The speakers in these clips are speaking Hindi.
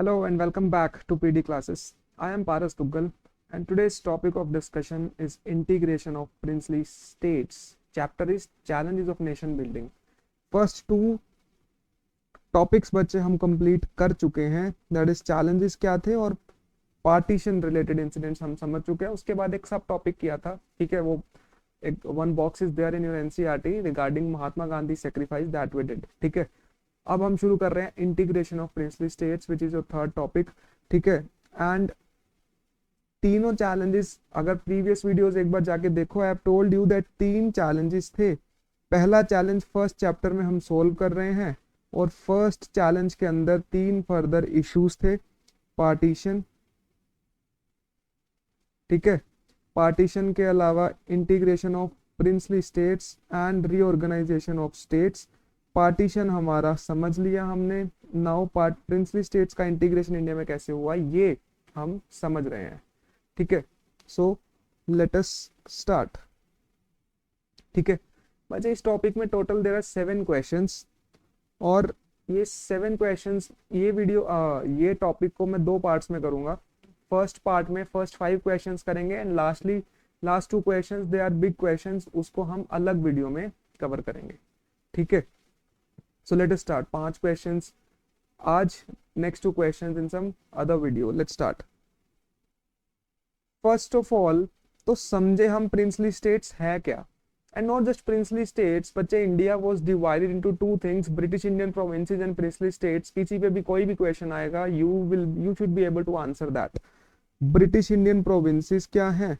Hello and welcome back to PD classes. I am Paras Tuggal and today's topic of discussion is integration of princely states. Chapter is challenges of nation building. First two topics बच्चे हम कंप्लीट कर चुके हैं, दैट इज चैलेंजेस क्या थे और पार्टीशन रिलेटेड इंसिडेंट्स हम समझ चुके हैं। उसके बाद एक सब टॉपिक किया था, ठीक है, वो एक one box is there in your NCERT regarding Mahatma Gandhi sacrifice that we did. ठीक है, अब हम शुरू कर रहे हैं integration of princely states which is your third topic. ठीक है, एंड तीनों चैलेंजेस अगर प्रीवियस वीडियोस एक बार जाके देखो, आई हैव टोल्ड यू दैट तीन चैलेंजेस थे। पहला चैलेंज फर्स्ट चैप्टर में हम सोल्व कर रहे हैं और फर्स्ट चैलेंज के अंदर तीन फर्दर इश्यूज थे। पार्टीशन, ठीक है, पार्टीशन के अलावा integration of princely states and reorganisation of states. Partition हमारा समझ लिया हमने, नाउ प्रिंसली स्टेट्स का इंटीग्रेशन इंडिया में कैसे हुआ ये हम समझ रहे हैं। ठीक है, सो लेट अस स्टार्ट। ठीक है बच्चे, इस टॉपिक में टोटल देयर आर 7 क्वेश्चंस और ये 7 क्वेश्चंस, ये वीडियो ये टॉपिक को मैं 2 पार्ट्स में करूंगा। फर्स्ट पार्ट में फर्स्ट 5 क्वेश्चंस करेंगे and last 2 questions they are big questions, उसको हम अलग वीडियो में कवर करेंगे। ठीक है, so let us start. 5 questions आज, next 2 questions in some other video. Let's start. First of all तो समझे हम प्रिंसली स्टेट्स है क्या, and not just princely states बच्चे। India was divided into 2 things, British Indian provinces and princely states। किसी पे भी कोई भी क्वेश्चन आएगा you should be able to answer that। British Indian provinces क्या है,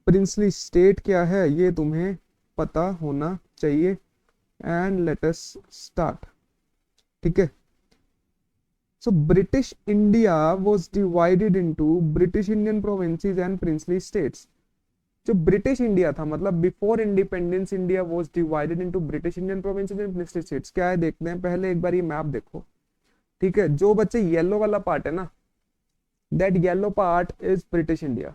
princely state क्या है, ये तुम्हें पता होना चाहिए। and let us start। ठीक है, so British India was divided into British Indian provinces and princely states। जो ब्रिटिश इंडिया था, मतलब before independence India was divided into British Indian provinces and princely states. क्या है देखते हैं, पहले एक बार ये मैप देखो। ठीक है, जो बच्चे येलो वाला पार्ट है ना, that yellow part is British India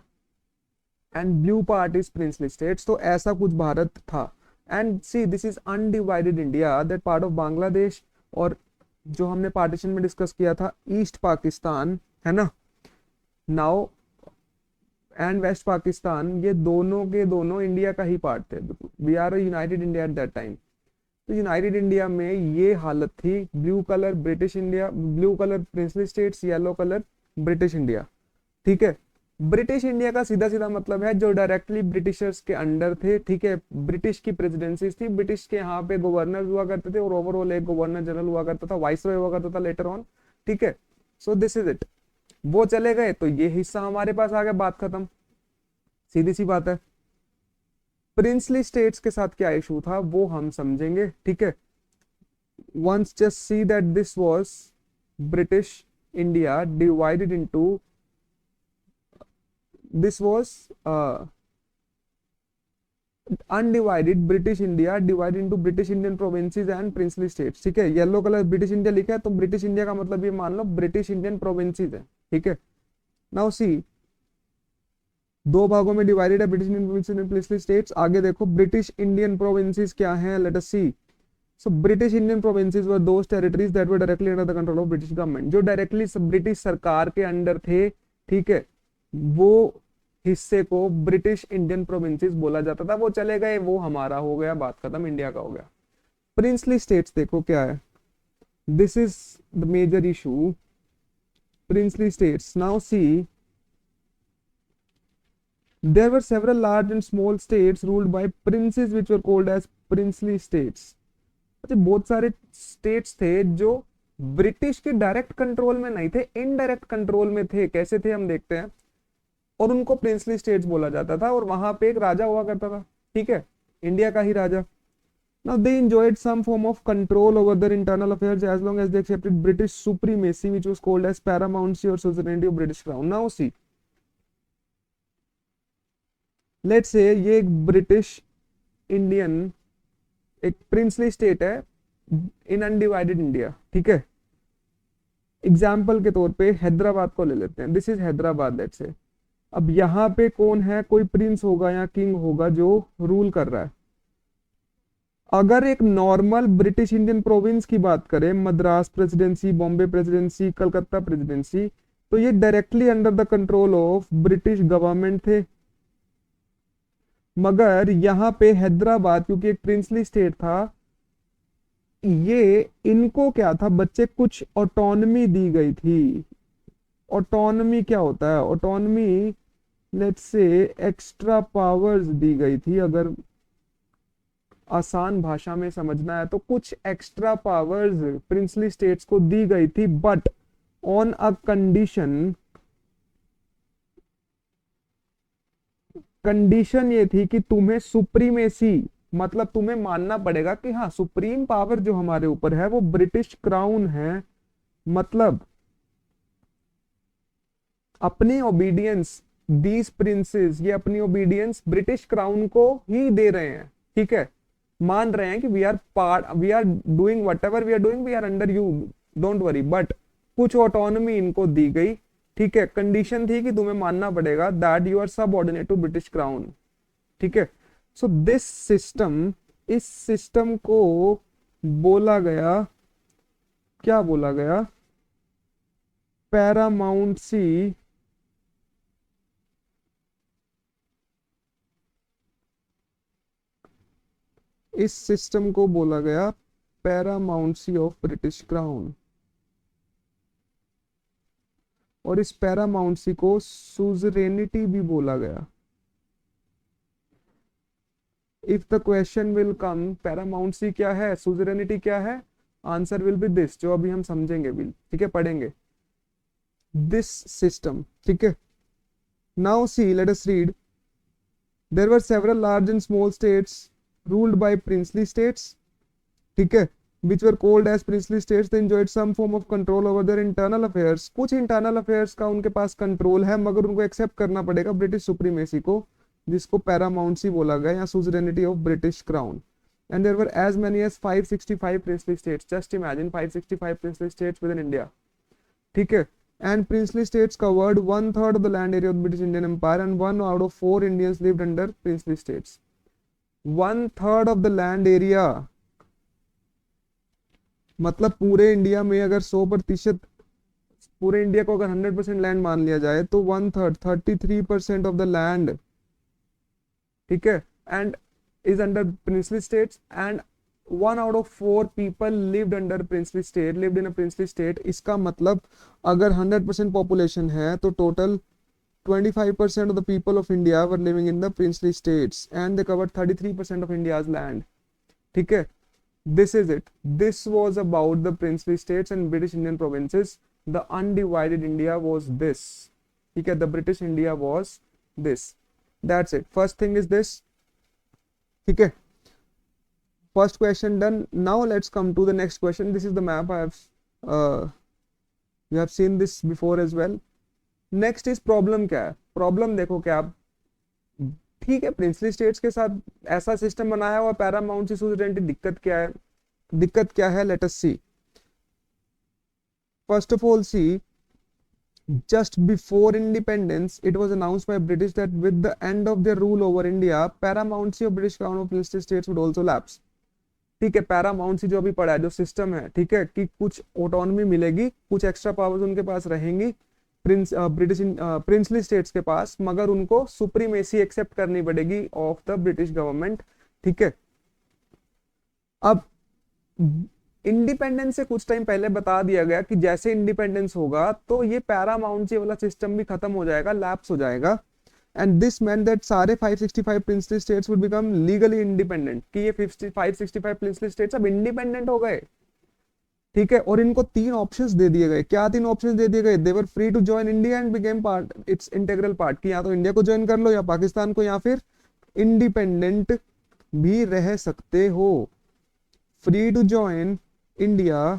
and blue part is princely states. तो ऐसा कुछ भारत था। And see this is undivided India, that part of Bangladesh और जो हमने पार्टीशन में डिस्कस किया था ईस्ट पाकिस्तान, है ना, नाउ एंड वेस्ट पाकिस्तान, ये दोनों के दोनों इंडिया का ही पार्ट थे। We are united India at that time. तो यूनाइटेड इंडिया में ये हालत थी, blue colour British India, blue colour princely states, yellow colour British India. ठीक है, ब्रिटिश इंडिया का सीधा सीधा मतलब है जो डायरेक्टली ब्रिटिशर्स के अंडर थे। ठीक है, ब्रिटिश की प्रेसिडेंसी थी, ब्रिटिश के यहाँ पे गवर्नर हुआ करते थे और ओवरऑल एक गवर्नर जनरल हुआ करता था, वाइसरॉय हुआ करता था लेटर ऑन। ठीक है, सो दिस इज इट। वो चले गए तो ये हिस्सा हमारे पास आ गया, बात खत्म, सीधी सी बात है। प्रिंसली स्टेट्स के साथ क्या इशू था वो हम समझेंगे। ठीक है, once just see that this was British India divided into, this was undivided British India divided into British Indian provinces and princely states. ठीक है, येलो कलर ब्रिटिश इंडिया लिखा है तो ब्रिटिश इंडिया का मतलब ये मान लो ब्रिटिश इंडियन प्रोविंसेस है। ठीक है, नाउ सी 2 भागों में डिवाइडेड है, British Indian provinces and princely states. आगे देखो ब्रिटिश इंडियन प्रोविंसेस क्या हैं, let us see. So British Indian provinces were those territories that were directly under the control of British government, जो डायरेक्टली ब्रिटिश सरकार के अंडर थे। ठीक है, वो हिस्से को ब्रिटिश इंडियन प्रोविंसेस बोला जाता था। वो चले गए, वो हमारा हो गया, बात खत्म, इंडिया का हो गया। प्रिंसली स्टेट्स देखो क्या है, this is the major issue, princely states. Now see there were several large and small states ruled by princes which were called as princely states। अच्छा, बहुत सारे स्टेट्स थे जो ब्रिटिश के डायरेक्ट कंट्रोल में नहीं थे, इनडायरेक्ट कंट्रोल में थे। कैसे थे हम देखते हैं, और उनको प्रिंसली स्टेट्स बोला जाता था और वहां पे एक राजा हुआ करता था। ठीक है, इंडिया का ही राजा। Now they enjoyed some form of control over their internal affairs as long as they accepted British supremacy which was called as paramountcy or suzerainty of British crown। Now see, let's say ये एक ब्रिटिश इंडियन एक प्रिंसली स्टेट है इन अनडिवाइडेड इंडिया। ठीक है, एग्जाम्पल के तौर पे हैदराबाद को ले लेते हैं, this is Hyderabad let's say. अब यहाँ पे कौन है, कोई प्रिंस होगा या किंग होगा जो रूल कर रहा है। अगर एक नॉर्मल ब्रिटिश इंडियन प्रोविंस की बात करें, Madras presidency, Bombay presidency, Calcutta presidency, तो ये directly under the control of British government थे। मगर यहाँ पे हैदराबाद क्योंकि एक प्रिंसली स्टेट था, ये इनको क्या था, बच्चे कुछ ऑटोनमी दी गई थी। ऑटोनमी क्या होता है? ऑटोनमी लेट्स से एक्स्ट्रा पावर्स दी गई थी। अगर आसान भाषा में समझना है तो कुछ एक्स्ट्रा पावर्स प्रिंसली स्टेट्स को दी गई थी, but on a condition. Condition ये थी कि तुम्हें सुप्रीमेसी, मतलब तुम्हें मानना पड़ेगा कि हाँ सुप्रीम पावर जो हमारे ऊपर है वो ब्रिटिश क्राउन है। मतलब अपनी ओबीडियंस, दीज प्रिंसेस, ये अपनी ओबीडियंस ब्रिटिश क्राउन को ही दे रहे हैं। ठीक है, मान रहे हैं कि we are part, we are doing whatever we are doing, we are under you, don't worry. But कुछ ऑटोनॉमी इनको दी गई। ठीक है, कंडीशन थी कि तुम्हें मानना पड़ेगा that you are subordinate to British crown. ठीक है, सो दिस सिस्टम, इस सिस्टम को बोला गया, क्या बोला गया? पैरामाउंटसी इस सिस्टम को बोला गया पैरामाउंटसी ऑफ ब्रिटिश क्राउन। और इस पैरामाउंटसी को सुजरेनिटी भी बोला गया। If the question will come paramountcy क्या है, सुजरेनिटी क्या है, आंसर विल बी दिस, जो अभी हम समझेंगे भी। ठीक है, पढ़ेंगे दिस सिस्टम। ठीक है, now see, let us read. There were several large and small states ruled by princely states, ठीक है, which were called as princely states. They enjoyed some form of control over their internal affairs. कुछ internal affairs का उनके पास कंट्रोल है, मगर उनको एक्सेप्ट करना पड़ेगा ब्रिटिश सुप्रीमेसी को, जिसको पैरामाउंटसी बोला गया या suzerainty of British crown. And there were as many as 565 princely states. Just imagine 565 princely states within India. ठीक है, and princely states covered 1/3 of the land area of the British Indian Empire, and 1 out of 4 Indians lived under princely states. 1/3 of the land area, मतलब पूरे इंडिया में अगर 100%, पूरे इंडिया को अगर 100% लैंड मान लिया जाए तो 1/3, 33% ऑफ द लैंड, ठीक है, and is under princely states, and 1 out of 4 people lived under princely state, lived in a princely state। इसका मतलब अगर 100% पॉपुलेशन है तो total 25% of the people of India were living in the princely states, and they covered 33% of India's land. ठीक है, this is it. This was about the princely states and British Indian provinces. The undivided India was this. ठीक है, the British India was this. That's it. First thing is this. ठीक है, first question done. Now let's come to the next question. This is the map. You have seen this before as well. Next is problem क्या है? प्रॉब्लम देखो क्या, ठीक है, प्रिंसली स्टेट्स के साथ ऐसा सिस्टम बनाया हुआ पैरामाउंटसी सुजरेनिटी, दिक्कत क्या है? दिक्कत क्या है? Let us see. First of all see, just before independence it was announced by British that with the end of their rule over India, paramountcy of British crown of princely states would also lapse। ठीक है, पैरामाउंटसी जो अभी पढ़ा है, जो सिस्टम है, ठीक है, कि कुछ ऑटोनॉमी मिलेगी, कुछ एक्स्ट्रा पावर्स उनके पास रहेंगी ब्रिटिश प्रिंसली स्टेट्स के पास, मगर उनको सुप्रीमेसी एक्सेप्ट करनी पड़ेगी ऑफ द ब्रिटिश गवर्नमेंट। ठीक है, अब इंडिपेंडेंस से कुछ टाइम पहले बता दिया गया कि जैसे इंडिपेंडेंस होगा तो ये पैरामाउंटसी वाला सिस्टम भी खत्म हो जाएगा, लैप्स हो जाएगा। एंड दिस मेंट दैट सारे 565 princely states would become legally independent, कि ये 565 प्रिंसली स्टेट्स अब इंडिपेंडेंट हो गए। ठीक है, और इनको 3 ऑप्शंस दे दिए गए। क्या 3 ऑप्शंस दे दिए गए? They were free to join India and became part its integral part, कि या तो इंडिया को ज्वाइन कर लो या पाकिस्तान को, या फिर इंडिपेंडेंट भी रह सकते हो। Free to join India,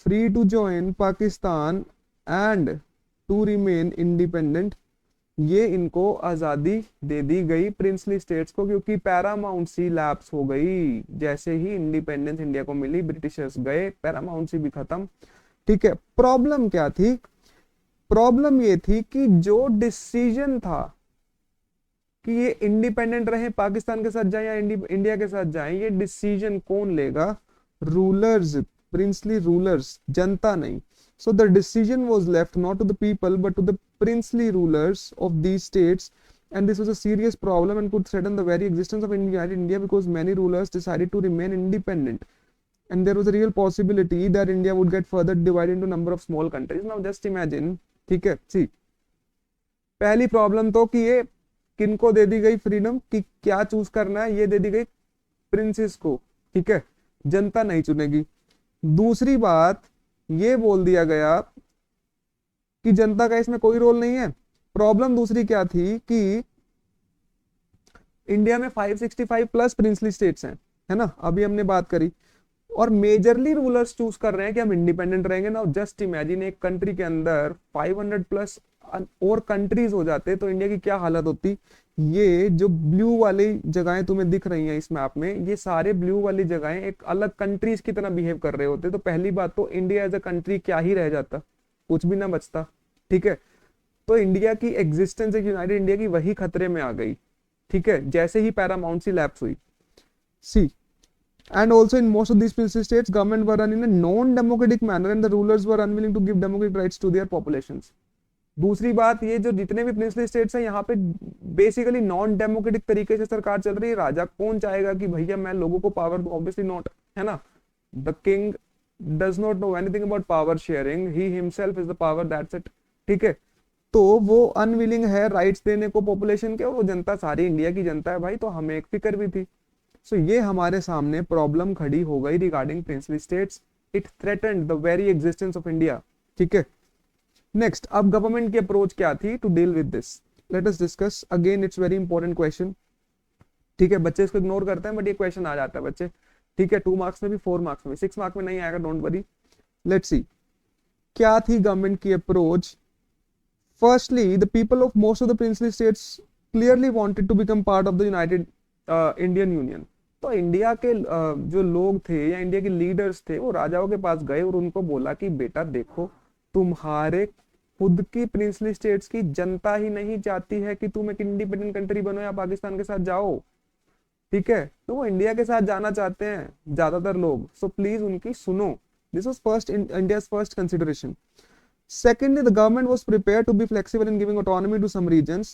free to join Pakistan and to remain independent, ये इनको आजादी दे दी गई प्रिंसली स्टेट्स को, क्योंकि पैरामाउंटसी लैप्स हो गई। जैसे ही इंडिपेंडेंस इंडिया को मिली, ब्रिटिशर्स गए, पैरामाउंटसी भी खत्म। ठीक है, प्रॉब्लम क्या थी? प्रॉब्लम ये थी कि जो डिसीजन था कि ये इंडिपेंडेंट रहे, पाकिस्तान के साथ जाए या इंडिया के साथ जाए, ये डिसीजन कौन लेगा? रूलर्स, प्रिंसली रूलर्स, जनता नहीं. So the decision was left not to the people but to the princely rulers of these states, and this was a serious problem and could threaten the very existence of United India because many rulers decided to remain independent, and there was a real possibility that India would get further divided into a number of small countries. Now just imagine, ठीक है, सी पहली प्रॉब्लम तो कि ये किनको दे दी गई फ्रीडम, कि क्या चूज करना है, ये दे दी गई प्रिंसेस को, ठीक है, जनता नहीं चुनेगी. दूसरी बात, ये बोल दिया गया कि जनता का इसमें कोई रोल नहीं है. प्रॉब्लम दूसरी क्या थी कि इंडिया में 565 प्लस प्रिंसली स्टेट्स हैं, है ना, अभी हमने बात करी, और मेजरली रूलर्स चूज कर रहे हैं कि हम इंडिपेंडेंट रहेंगे ना. जस्ट इमेजिन एक कंट्री के अंदर 500 प्लस और कंट्रीज हो जाते तो इंडिया की क्या हालत होती. ये जो ब्लू वाली जगहें तुम्हें दिख रही हैं इस मैप में, ये सारे ब्लू वाली जगहें एक अलग कंट्रीज की तरह बिहेव कर रहे होते. तो पहली बात तो इंडिया एज अ कंट्री क्या ही रह जाता, कुछ भी ना बचता, ठीक है. तो इंडिया की एग्जिस्टेंस, एक यूनाइटेड इंडिया की, वही खतरे में आ गई, ठीक है, जैसे ही पैरामाउंट सी लैप्स हुई. सी and also in most of these princely states government were run in a non-democratic manner and the rulers were unwilling to give democratic rights to their populations. दूसरी बात, ये जो जितने भी प्रिंसली स्टेट्स हैं यहाँ पे बेसिकली नॉन डेमोक्रेटिक तरीके से सरकार चल रही है. राजा कौन चाहेगा कि भैया मैं लोगों को पावर दूं? ऑब्वियसली नॉट, है ना. The king does not know anything about power sharing, he himself is the power, that's it, ठीक है. तो वो अनविलिंग है राइट्स देने को पॉपुलेशन के, और वो जनता सारी इंडिया की जनता है भाई, तो हमें एक फिक्र भी थी. सो ये हमारे सामने प्रॉब्लम खड़ी हो गई regarding princely states. It threatened the very existence of India, ठीक है. नेक्स्ट, अब गवर्नमेंट की अप्रोच क्या थी to deal with this? Let us discuss. Again it's very important question, ठीक है. बच्चे इसको इग्नोर करते हैं बट ये क्वेश्चन आ जाता है बच्चे, ठीक है. 2 मार्क्स में भी, 4 मार्क्स में, 6 मार्क्स में नहीं आएगा, डोंट वरी. लेट्स सी क्या थी गवर्नमेंट की approach. Firstly, the people of most of the princely states clearly wanted to become part of the united Indian union. तो इंडिया के जो लोग थे या इंडिया के लीडर्स थे, वो राजाओं के पास गए और उनको बोला कि बेटा देखो, तुम्हारे खुद की प्रिंसली स्टेट्स की जनता ही नहीं चाहती है कि तुम एक इंडिपेंडेंट कंट्री बनो या पाकिस्तान के साथ जाओ, ठीक है. तो वो इंडिया के साथ जाना चाहते हैं ज्यादातर लोग, सो प्लीज उनकी सुनो. This was first India's first consideration. Secondly, the government was prepared to be flexible in giving autonomy to some regions.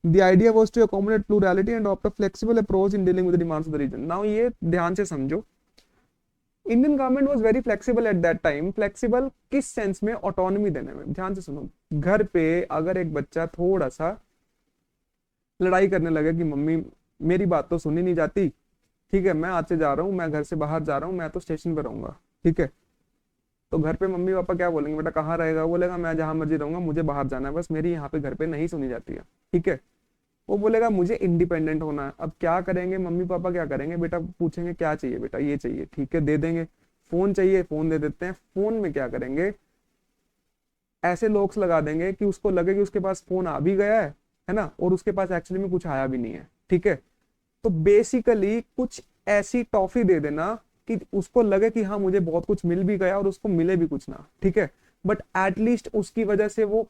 The idea was to accommodate plurality and adopt a flexible approach in dealing with the demands of the region. Now ये ध्यान से समझो, Indian government was very flexible eight that time. Flexible किस सेंस में? ऑटोनॉमी देने में. ध्यान से सुनो, घर पे अगर एक बच्चा थोड़ा सा लड़ाई करने लगे कि मम्मी मेरी बात तो सुनी नहीं जाती, ठीक है, मैं आज से जा रहा हूँ, मैं घर से बाहर जा रहा हूँ, मैं तो स्टेशन पर रहूंगा, ठीक है. तो घर पे मम्मी पापा क्या बोलेंगे? बेटा कहाँ रहेगा? बोलेगा मैं जहां मर्जी रहूंगा, मुझे बाहर जाना है, बस मेरी यहाँ पे घर पे नहीं सुनी जाती है, ठीक है. वो बोलेगा मुझे इंडिपेंडेंट होना है. अब क्या करेंगे मम्मी पापा? क्या करेंगे बेटा? पूछेंगे क्या चाहिए बेटा? ये चाहिए, ठीक है, दे देंगे. फोन चाहिए, फोन दे देते हैं. फोन में क्या करेंगे? ऐसे लॉक्स लगा देंगे कि उसको लगे कि उसके पास फोन आ भी गया है ना, और उसके पास एक्चुअली में कुछ आया भी नहीं है, ठीक है. तो बेसिकली कुछ ऐसी टॉफी दे देना कि उसको लगे कि हाँ मुझे बहुत कुछ मिल भी गया और उसको मिले भी कुछ ना, ठीक है. बट एटलीस्ट उसकी वजह से वो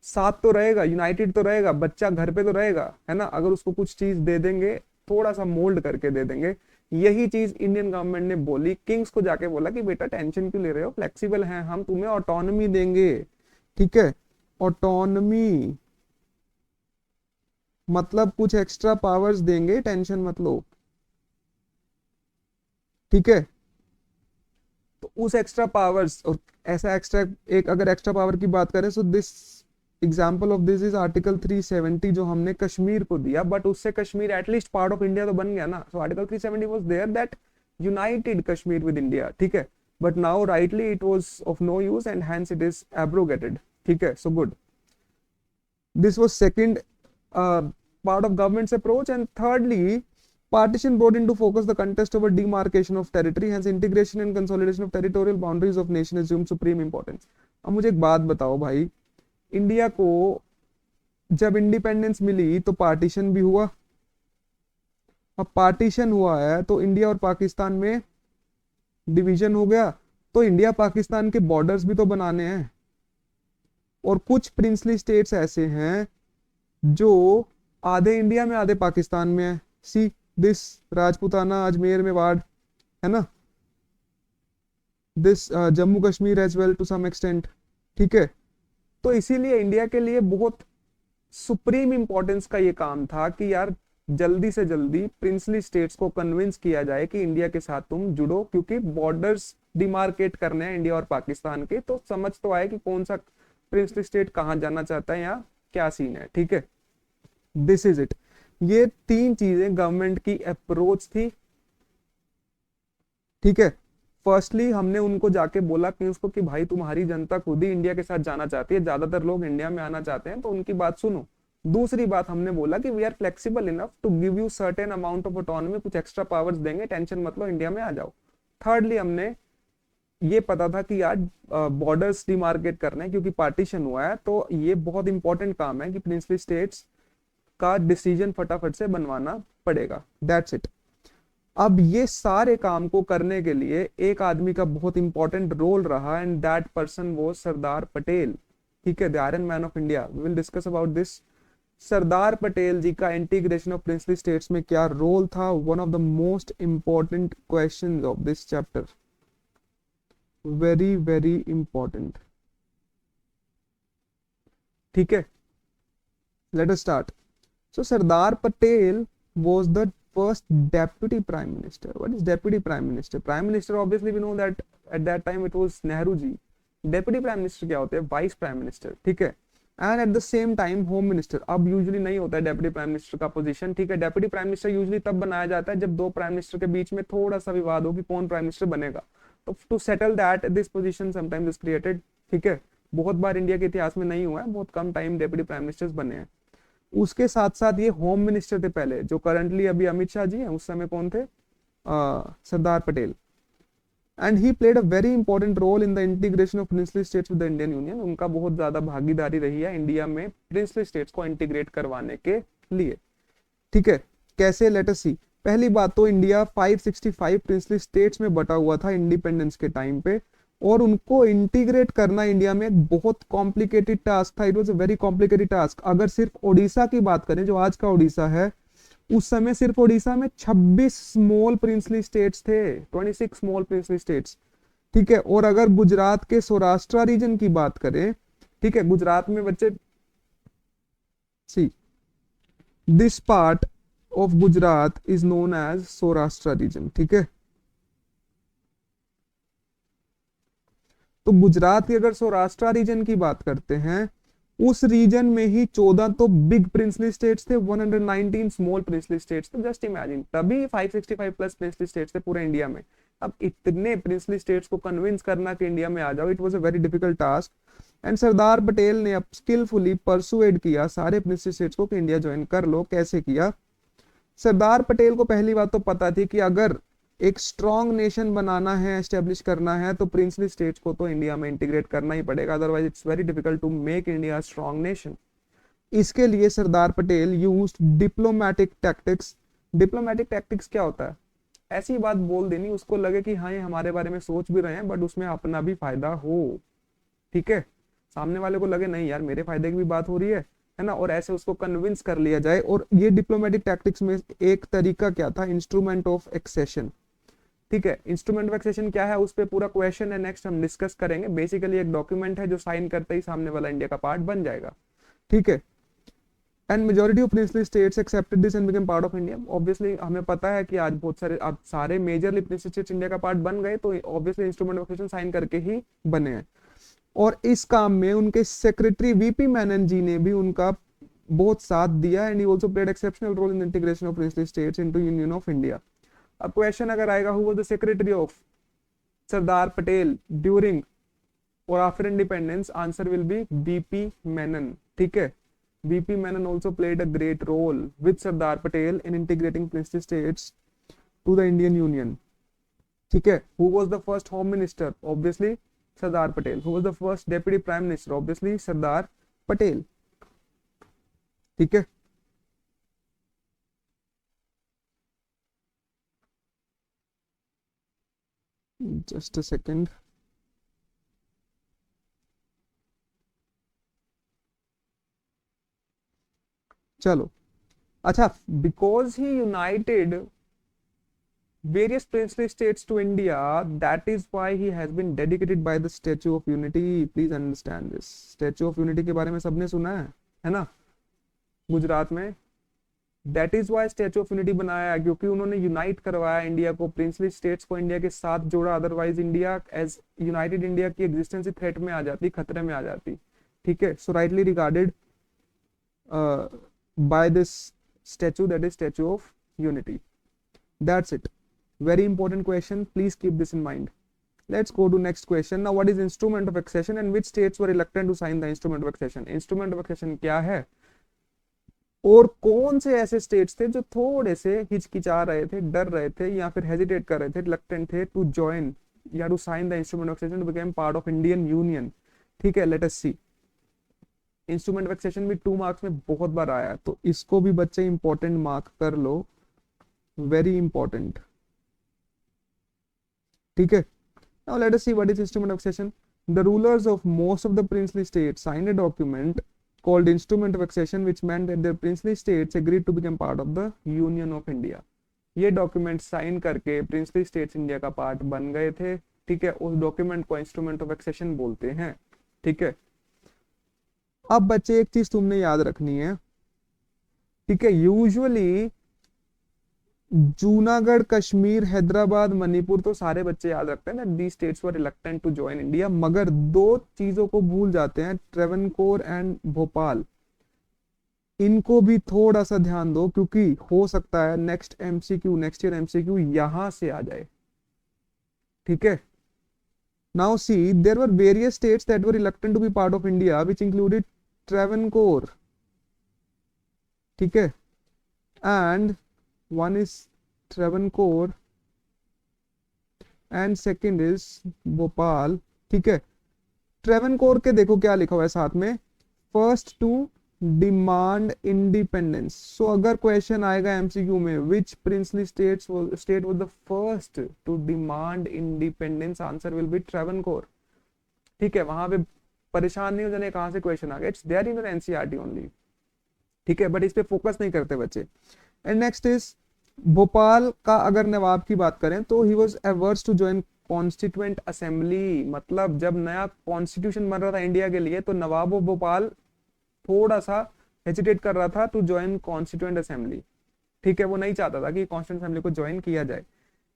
साथ तो रहेगा, यूनाइटेड तो रहेगा, बच्चा घर पे तो रहेगा, है ना. अगर उसको कुछ चीज दे देंगे, थोड़ा सा मोल्ड करके दे देंगे. यही चीज इंडियन गवर्नमेंट ने बोली, किंग्स को जाके बोला कि बेटा टेंशन क्यों ले रहे हो, फ्लेक्सिबल हैं हम, तुम्हें ऑटोनॉमी देंगे, ठीक है. ऑटोनॉमी मतलब कुछ एक्स्ट्रा पावर्स देंगे, टेंशन मत लो, ठीक है. तो उस एक्स्ट्रा पावर्स, और ऐसा एक्स्ट्रा एक अगर एक्स्ट्रा पावर की बात करें, so this example of this is article 370 जो हमने कश्मीर को दिया, बट उससे Kashmir at least part of India तो बन गया ना. So article 370 was there that united Kashmir with India, ठीक है. But now rightly it was of no use and hence it is abrogated, ठीक है. So good, this was second part of government's approach. And thirdly, partition brought into focus the contest over demarcation of territory, hence integration and consolidation of territorial boundaries of nation assumed supreme importance. अब मुझे एक बात बताओ भाई, इंडिया को जब इंडिपेंडेंस मिली तो पार्टीशन भी हुआ. अब पार्टीशन हुआ है तो इंडिया और पाकिस्तान में डिवीजन हो गया, तो इंडिया पाकिस्तान के बॉर्डर्स भी तो बनाने हैं. और कुछ प्रिंसली स्टेट्स ऐसे हैं जो आधे इंडिया में आधे पाकिस्तान में है। सी दिस राजपूताना, अजमेर मेवाड़, है ना, this Jammu Kashmir as well to some extent. ठीक है, तो इसीलिए इंडिया के लिए बहुत सुप्रीम इंपॉर्टेंस का ये काम था कि यार जल्दी से जल्दी प्रिंसली स्टेट्स को कन्विंस किया जाए कि इंडिया के साथ तुम जुड़ो, क्योंकि बॉर्डर्स डिमार्केट करने हैं इंडिया और पाकिस्तान के, तो समझ तो आए कि कौन सा प्रिंसली स्टेट कहाँ जाना चाहता है या क्या सीन है। ठीक है, दिस इज इट। ये तीन चीजें गवर्नमेंट की अप्रोच थी। ठीक है, फर्स्टली हमने उनको जाके बोला कि उसको कि भाई तुम्हारी जनता खुद ही इंडिया के साथ जाना चाहती है, ज्यादातर लोग इंडिया में आना चाहते हैं, तो उनकी बात सुनो। दूसरी बात हमने बोला कि we are flexible enough to give you certain amount of autonomy, कुछ एक्स्ट्रा पावर्स देंगे, टेंशन मत लो, इंडिया में आ जाओ। थर्डली हमने ये पता था कि यार बॉर्डर्स डिमार्केट करने हैं, क्योंकि पार्टीशन हुआ है, तो ये बहुत इंपॉर्टेंट काम है कि प्रिंसली स्टेट्स का डिसीजन फटाफट से बनवाना पड़ेगा। That's it. अब ये सारे काम को करने के लिए एक आदमी का बहुत इंपॉर्टेंट रोल रहा, एंड दैट पर्सन वो सरदार पटेल। ठीक है, the iron man of India. We will discuss about this. Sardar Patel ji का इंटीग्रेशन ऑफ प्रिंसली स्टेट्स में क्या रोल था, one of the most important questions of this chapter, very very important. ठीक है, let us start. So Sardar Patel was the first deputy prime minister. What is deputy prime minister? Prime minister, obviously we know that at that time it was Nehru ji. Deputy prime minister क्या होते हैं? Vice prime minister. ठीक है, and at the same time home minister. अब यूजुअली नहीं होता है डेप्यूटी प्राइम मिनिस्टर का पोजीशन। ठीक है, डेप्यूटी प्राइम मिनिस्टर यूजुअली तब बनाया जाता है जब दो प्राइम मिनिस्टर के बीच में थोड़ा सा विवाद हो कि कौन प्राइम मिनिस्टर बनेगा, तो to settle that this position sometimes is created. ठीक है, बहुत बार इंडिया के इतिहास में नहीं हुआ है, बहुत कम टाइम डेप्यूटी प्राइम मिनिस्टर्स बने हैं। उसके साथ साथ ये होम मिनिस्टर थे पहले, जो करंटली अभी अमित शाह जी हैं, उस समय कौन थे? Sardar Patel. And he played a very important role in the integration of princely states with the Indian union. उनका बहुत ज्यादा भागीदारी रही है इंडिया में प्रिंसली स्टेट्स को इंटीग्रेट करवाने के लिए। ठीक है, कैसे? लेट अस सी। पहली बात तो इंडिया 565 प्रिंसली स्टेट्स में बटा हुआ था इंडिपेंडेंस के टाइम पे, और उनको इंटीग्रेट करना इंडिया में एक बहुत कॉम्प्लिकेटेड टास्क था। It was a very complicated task. अगर सिर्फ ओडिशा की बात करें, जो आज का ओडिशा है, उस समय सिर्फ ओडिशा में 26 स्मॉल प्रिंसली स्टेट्स थे, 26 स्मॉल प्रिंसली स्टेट्स। ठीक है, और अगर गुजरात के सौराष्ट्र रीजन की बात करें, ठीक है, गुजरात में बच्चे see this part of Gujarat is known as Saurashtra region. ठीक है, तो गुजरात की अगर सौराष्ट्र रीजन की बात करते हैं, उस रीजन में ही 14 तो बिग प्रिंसली स्टेट्स थे, 119 स्मॉल प्रिंसली स्टेट्स थे। जस्ट इमेजिन, तभी 565 प्लस प्रिंसली स्टेट्स थे पूरे इंडिया में। अब इतने प्रिंसली स्टेट्स को कन्विंस करना कि इंडिया में आ जाओ, it was a very difficult task. And Sardar Patel ने अब स्किलफुली परसुएड किया सारे प्रिंसली स्टेट्स को कि इंडिया ज्वाइन कर लो। कैसे किया? सरदार पटेल को पहली बात तो पता थी कि अगर एक स्ट्रॉन्ग नेशन बनाना है, एस्टेब्लिश करना है, तो प्रिंसली स्टेट्स को तो इंडिया में इंटीग्रेट करना ही पड़ेगा, otherwise it's very difficult to make India strong nation. इसके लिए Sardar Patel used diplomatic tactics. Diplomatic tactics क्या होता है? ऐसी बात बोल देनी उसको लगे कि हाँ ये हमारे बारे में सोच भी रहे हैं, बट उसमें अपना भी फायदा हो। ठीक है, सामने वाले को लगे नहीं यार मेरे फायदे की भी बात हो रही है ना, और ऐसे उसको कन्विंस कर लिया जाए। और ये डिप्लोमेटिक टैक्टिक्स में एक तरीका क्या था? Instrument of accession. ठीक है, इंस्ट्रूमेंट ऑफ एक्सेशन क्या है, उस पर पूरा क्वेश्चन है, नेक्स्ट हम डिस्कस करेंगे। बेसिकली एक डॉक्यूमेंट है जो साइन करते ही सामने वाला इंडिया का पार्ट बन जाएगा। ठीक है, and majority of princely states accepted this and became part of India. Obviously हमें पता है कि आज बहुत सारे, अब सारे मेजरली प्रिंसली स्टेट्स इंडिया का पार्ट बन गए, तो obviously instrument of accession sign करके ही बने हैं। और इस काम में उनके सेक्रेटरी वीपी मेनन जी ने भी उनका बहुत साथ दिया, and he also played exceptional role in the integration of princely states into union of India. अब क्वेश्चन अगर आएगा, who was the secretary of Sardar Patel during और after independence? Answer will be BP Menon. ठीक है, BP Menon also played a great role with Sardar Patel in integrating princely states to the Indian union. ठीक है, who was the first home minister? Obviously Sardar Patel. Who was the first deputy prime minister? Obviously Sardar Patel. ठीक है, जस्ट अ सेकंड। चलो, अच्छा, because he united various princely states to India, that is why he has been dedicated by the Statue of Unity. Please understand this. Statue of Unity के बारे में सबने सुना है ना, गुजरात में। That is why Statue of Unity बनाया, क्योंकि उन्होंने यूनाइट करवाया इंडिया को, प्रिंसली स्टेट्स को इंडिया के साथ जोड़ा, otherwise India as united India की एग्जिस्टेंस ही थ्रेट में आ जाती, खतरे में आ जाती। ठीक है, so rightly regarded by this statue, that is statue of unity. That's it, very important question, please keep this in mind. Let's go to next question. Now, what is instrument of accession and which states were reluctant to sign the instrument of accession? Instrument of accession क्या है और कौन से ऐसे स्टेट्स थे जो थोड़े से हिचकिचा रहे थे, डर रहे थे या फिर हेजिटेट कर रहे थे, रिलक्टेंट थे टू ज्वाइन या to sign the instrument of accession to become part of Indian union. ठीक है, let us see. Instrument of accession भी 2 मार्क्स में बहुत बार आया, तो इसको भी बच्चे इंपॉर्टेंट मार्क कर लो, वेरी इंपॉर्टेंट। ठीक है, now let us see what is instrument of accession. The rulers of most of the princely states signed a document called instrument of accession which meant that the princely states agreed to become part of the union of India. ये डॉक्यूमेंट साइन करके प्रिंसली स्टेट्स इंडिया का पार्ट बन गए थे। ठीक है, उस डॉक्यूमेंट को इंस्ट्रूमेंट ऑफ एक्सेशन बोलते हैं। ठीक है, अब बच्चे एक चीज तुमने याद रखनी है। ठीक है, यूजुअली जूनागढ़, कश्मीर, हैदराबाद, मणिपुर तो सारे बच्चे याद रखते हैं ना, the states were reluctant to join India, मगर 2 चीजों को भूल जाते हैं, ट्रेवनकोर एंड भोपाल। इनको भी थोड़ा सा ध्यान दो, क्योंकि हो सकता है नेक्स्ट ईयर एमसीक्यू यहां से आ जाए। ठीक है, now see, there were various states that were reluctant to be part of India which included Travancore. ठीक है, and one is Travancore and second is Bhopal. ठीक है, ट्रेवनकोर के देखो क्या लिखा हुआ है साथ में, फर्स्ट टू डिमांड इंडिपेंडेंस। सो अगर क्वेश्चन आएगा एमसीक्यू में, which princely state was the first to demand independence, answer will be Travancore. ठीक है, वहां पे परेशान नहीं हो जाने कहां से क्वेश्चन आ गया, it's there in NCERT only. ठीक है, बट इस पे फोकस नहीं करते बच्चे। एंड नेक्स्ट इज भोपाल का अगर नवाब की बात करें तो he was averse to join constituent assembly, मतलब जब नया कॉन्स्टिट्यूशन बन रहा था इंडिया के लिए तो नवाब ऑफ भोपाल थोड़ा सा हेजिटेट कर रहा था टू ज्वाइन कॉन्स्टिट्यूएंट असेंबली। ठीक है, वो नहीं चाहता था कि कॉन्स्टिट्यूएंट असेंबली को ज्वाइन किया जाए।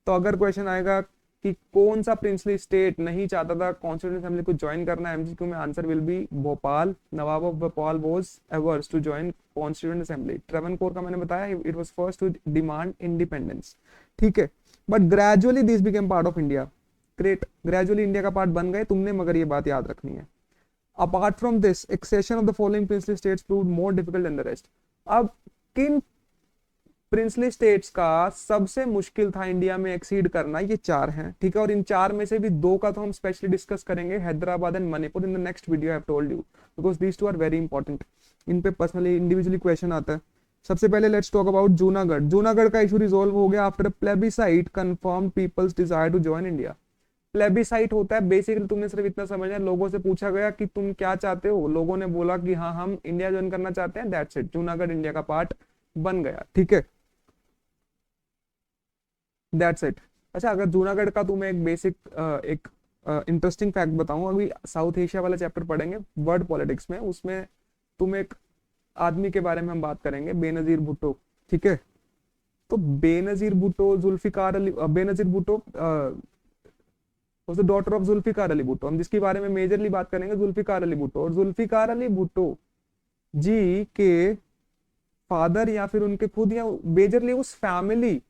तो अगर क्वेश्चन आएगा कि कौन सा प्रिंसली स्टेट नहीं चाहता था कॉन्स्टिट्यूएंट असेंबली को ज्वाइन करना एमसीक्यू में, answer will be Bhopal. Nawab of Bhopal was averse to join constituent assembly. Travancore का मैंने बताया, it was first to demand independence. ठीक है, but gradually this became part of India. Great, gradually India का पार्ट बन गए तुमने, मगर ये बात याद रखनी है। Apart from this, accession of the following princely states proved more difficult then the rest. अब किन प्रिंसली स्टेट्स का सबसे मुश्किल था इंडिया में एक्सीड करना, ये 4 हैं। ठीक है, और इन 4 में से भी 2 का तो हम स्पेशली डिस्कस करेंगे, Hyderabad and Manipur, in the next video I have told you, because these 2 are very important. इन पे पर्सनली इंडिविजुअली क्वेश्चन आता है। सबसे पहले let's talk about Junagadh. Junagadh का इशू रिजोल्व हो गया after plebiscite confirm people's desire to join India. Plebiscite होता है बेसिकली, तुमने सिर्फ इतना समझना है, लोगों से पूछा गया कि तुम क्या चाहते हो, लोगों ने बोला कि हाँ हम इंडिया ज्वाइन करना चाहते हैं, दैट्स इट, जूनागढ़ इंडिया का पार्ट बन गया। ठीक है, दैट्स इट। अच्छा, अगर जूनागढ़ का तुम्हें एक बेसिक एक इंटरेस्टिंग फैक्ट बताऊं, अभी साउथ एशिया वाला चैप्टर पढ़ेंगे वर्ड पॉलिटिक्स में, उसमें तुम एक आदमी के बारे में हम बात करेंगे, बेनजीर भुट्टो। ठीक है, तो Benazir Bhutto, Zulfikar Ali, Benazir Bhutto was the daughter of Zulfikar Ali Bhutto. हम जिसके बारे में मेजरली बात करेंगे जुल्फिकार अली भुट्टो, और जुल्फिकार अली भुट्टो जी के फादर या फिर उनके खुद या मेजरली उस फैमिली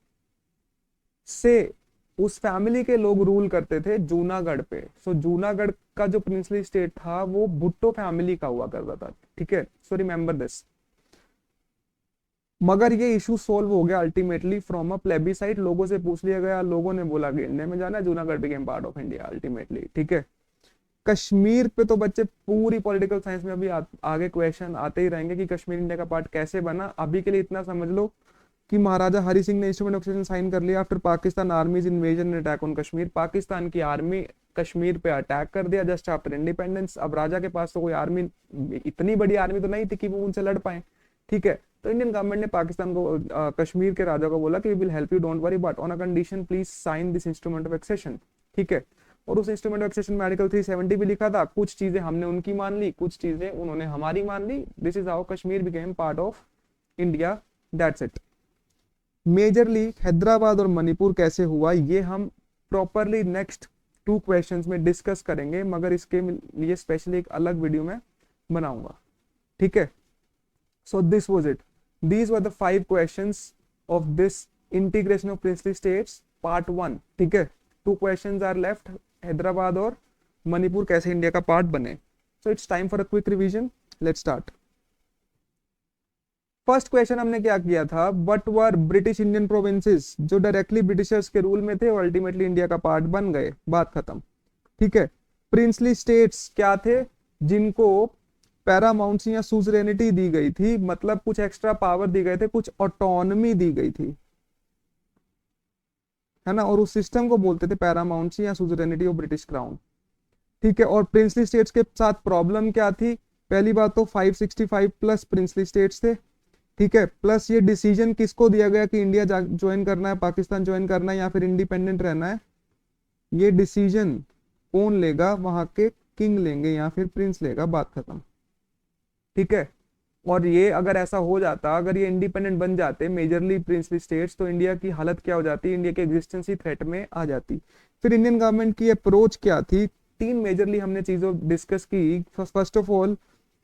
से, उस फैमिली के लोग रूल करते थे जूनागढ़ पे। सो जूनागढ़ का जो प्रिंसली स्टेट था वो भुट्टो फैमिली का हुआ करता था। ठीक है, सो रिमेंबर दिस। मगर ये इशू सोल्व हो गया अल्टीमेटली फ्रॉम अ प्लेबिसाइट, लोगों से पूछ लिया गया, लोगों ने बोला कि इंडिया में जाना, Junagadh became part of India ultimately. ठीक है, कश्मीर पे तो बच्चे पूरी पॉलिटिकल साइंस में अभी आगे क्वेश्चन आते ही रहेंगे कि कश्मीर इंडिया का पार्ट कैसे बना। अभी के लिए इतना समझ लो कि महाराजा हरि सिंह ने इंस्ट्रूमेंट ऑफ एक्सेशन साइन कर लिया after Pakistan आर्मीज invasion and attack on Kashmir. Pakistan की आर्मी कश्मीर पे अटैक कर दिया जस्ट आफ्टर इंडिपेंडेंस। अब राजा के पास तो कोई आर्मी, इतनी बड़ी आर्मी तो नहीं थी कि वो उनसे लड़ पाए। ठीक है, तो इंडियन गवर्नमेंट ने पाकिस्तान को कश्मीर के राजा को बोला कि we will help you, don't worry, but on a condition please sign this instrument of accession. ठीक है, और उस इंस्ट्रूमेंट ऑफ एक्सेशन में आर्टिकल 370 भी लिखा था, कुछ चीजें हमने उनकी मान ली, कुछ चीजें उन्होंने हमारी मान ली। This is how Kashmir became part of India, that's it. Majorly Hyderabad और मणिपुर कैसे हुआ ये हम प्रॉपरली नेक्स्ट 2 क्वेश्चंस में डिस्कस करेंगे, मगर इसके लिए स्पेशली एक अलग वीडियो में बनाऊंगा। ठीक है, so this was it, these were the 5 questions of this integration of princely states part 1। ठीक है, 2 क्वेश्चंस आर लेफ्ट, हैदराबाद और मणिपुर कैसे इंडिया का पार्ट बने। So it's time for a quick revision, let's start. First question हमने क्या किया था, what were British Indian provinces जो डायरेक्टली ब्रिटिशर्स के रूल में थे और अल्टीमेटली इंडिया का पार्ट बन गए, बात खत्म। ठीक है, प्रिंसली स्टेट्स क्या थे, जिनको पैरामाउंट्स या सुजरेनिटी दी गई थी, मतलब कुछ एक्स्ट्रा पावर दी गए थे, कुछ ऑटोनॉमी दी गई थी, है ना, और उस सिस्टम को बोलते थे पैरामाउंट्स या सुजरेनिटी ऑफ ब्रिटिश क्राउन। ठीक है, और प्रिंसली स्टेट्स के साथ प्रॉब्लम क्या थी, पहली बात तो 565 प्लस प्रिंसली स्टेट्स थे। ठीक है, प्लस ये डिसीजन किसको दिया गया कि इंडिया ज्वाइन करना है, पाकिस्तान ज्वाइन करना है या फिर इंडिपेंडेंट रहना है, ये डिसीजन कौन लेगा, वहां के किंग लेंगे या फिर प्रिंस लेगा, बात खत्म। ठीक है, और ये अगर ऐसा हो जाता, अगर ये इंडिपेंडेंट बन जाते मेजरली प्रिंसली स्टेट्स, तो इंडिया की हालत क्या हो जाती, इंडिया की एग्जिस्टेंस ही थ्रेट में आ जाती। फिर इंडियन गवर्नमेंट की अप्रोच क्या थी, 3 मेजरली हमने चीजों डिस्कस की। फर्स्ट ऑफ ऑल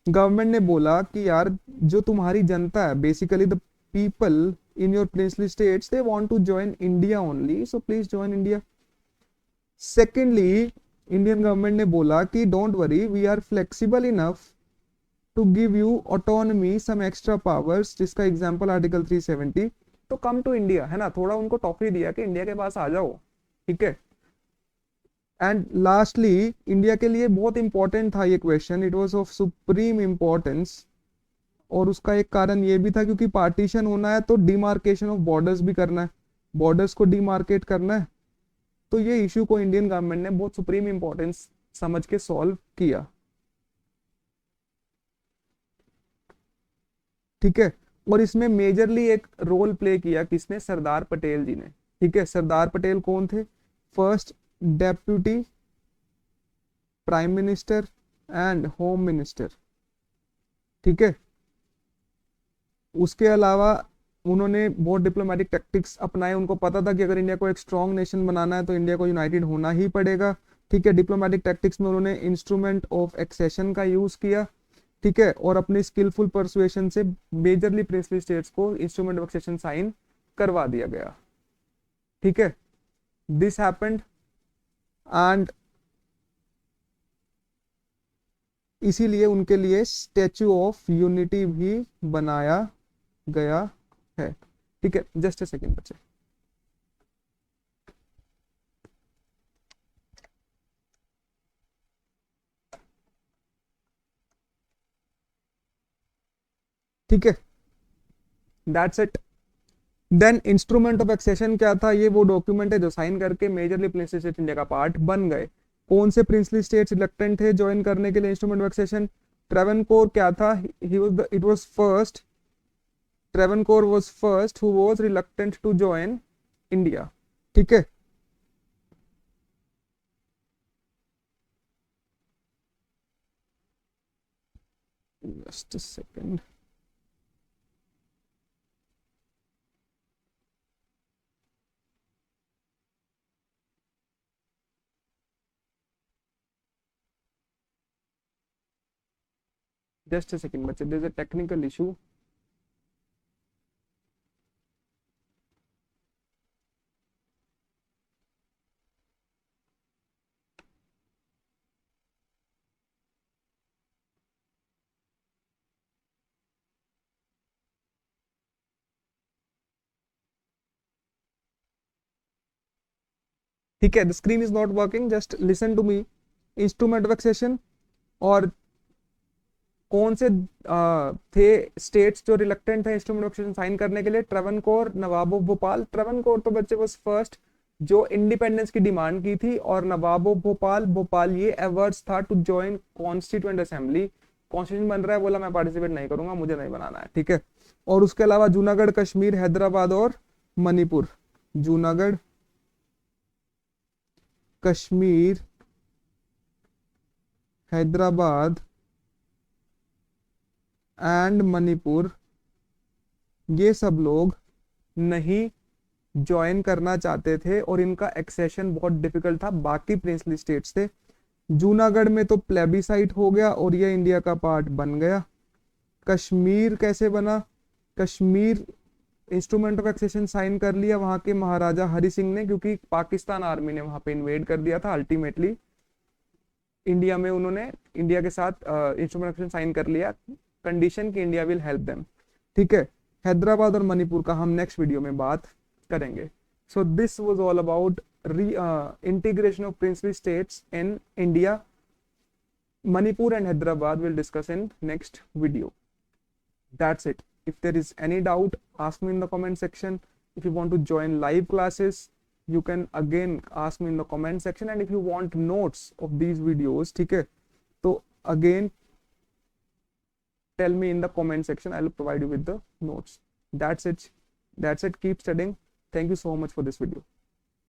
गवर्नमेंट ने बोला कि यार जो तुम्हारी जनता है, basically the people in your princely states, they want to join India only, so please join India. Secondly Indian government ने बोला कि don't worry, we are flexible enough to give you autonomy, some extra powers, जिसका एग्जांपल आर्टिकल 370, तो कम टू इंडिया, है ना, थोड़ा उनको टॉफी दिया कि इंडिया के पास आ जाओ। ठीक है, एंड लास्टली इंडिया के लिए बहुत इंपॉर्टेंट था ये question, it was of supreme importance, और उसका एक कारण ये भी था क्योंकि पार्टीशन होना है तो डिमार्केशन ऑफ बॉर्डर्स भी करना है, बॉर्डर्स को डिमार्केट करना है, तो ये इश्यू को इंडियन गवर्नमेंट ने बहुत सुप्रीम इंपॉर्टेंस समझ के सॉल्व किया। ठीक है, और इसमें मेजरली एक रोल प्ले किया किसने, सरदार पटेल जी ने। ठीक है, सरदार पटेल कौन थे, first deputy prime minister and home minister. ठीक है, उसके अलावा उन्होंने बहुत डिप्लोमेटिक टैक्टिक्स अपनाए, उनको पता था कि अगर इंडिया को एक स्ट्रॉन्ग नेशन बनाना है तो इंडिया को यूनाइटेड होना ही पड़ेगा। ठीक है, डिप्लोमेटिक टैक्टिक्स में उन्होंने इंस्ट्रूमेंट ऑफ एक्सेशन का यूज किया। ठीक है, और अपनी स्किलफुल परसुएशन से मेजरली प्रिंसली स्टेट्स को इंस्ट्रूमेंट ऑफ एक्सेशन साइन करवा दिया गया। ठीक है, दिस हैपेंड, एंड इसीलिए उनके लिए स्टैच्यू ऑफ यूनिटी भी बनाया गया है। ठीक है, जस्ट ए सेकेंड बच्चे। ठीक है, that's it. Then instrument of accession क्या था, ये वो डॉक्यूमेंट है जो साइन करके मेजरली प्रिंसली स्टेट इंडिया का पार्ट बन गए। कौन से प्रिंसली स्टेट्स रिलक्टेंट थे ज्वाइन करने के लिए इंस्ट्रूमेंट ऑफ एक्सेशन, ट्रेवनकोर क्या था, it was first, Travancore was first who was reluctant to join India. ठीक है, just a second. Just a second बच्चे, there is a technical issue. ठीक है, the screen is not working, just listen to me. Instrument of accession और कौन से थे स्टेट्स जो रिलक्टेंट थे इंस्ट्रूमेंट ऑफ एक्सेशन साइन करने के लिए, ट्रेवनकोर, नवाब ऑफ भोपाल। ट्रेवनकोर तो बच्चे वाज फर्स्ट जो इंडिपेंडेंस की डिमांड की थी, और नवाब ऑफ भोपाल, भोपाल ये एवर्स था to join constituent assembly, constitution बन रहा है, बोला मैं पार्टिसिपेट नहीं करूंगा, मुझे नहीं बनाना है, ठीक है। और उसके अलावा जूनागढ़, कश्मीर, हैदराबाद और मणिपुर, जूनागढ़, कश्मीर, हैदराबाद एंड मणिपुर, ये सब लोग नहीं ज्वाइन करना चाहते थे और इनका एक्सेशन बहुत डिफिकल्ट था, बाकी प्रिंसली स्टेट्स थे। जूनागढ़ में तो प्लेबिसाइट हो गया और ये इंडिया का पार्ट बन गया। कश्मीर कैसे बना? Kashmir instrument of accession sign कर लिया वहां के महाराजा हरि सिंह ने, क्योंकि पाकिस्तान आर्मी ने वहां पे इन्वेड कर दिया था। अल्टीमेटली इंडिया में उन्होंने इंडिया के साथ इंस्ट्रूमेंट ऑफ एक्सेशन साइन कर लिया, कंडीशन कि इंडिया विल हेल्प देम, ठीक है। हैदराबाद और मणिपुर का हम नेक्स्ट वीडियो में बात करेंगे। So this was all about integration of princely states in India. Manipur and Hyderabad will discuss in next video. That's it. If there is any doubt, ask me in the comment section. If you want to join live classes, you can again ask me in the comment section. And if you want notes of these videos, ठीक है, तो again tell me in the comment section. I will provide you with the notes. That's it. Keep studying. Thank you so much for this video.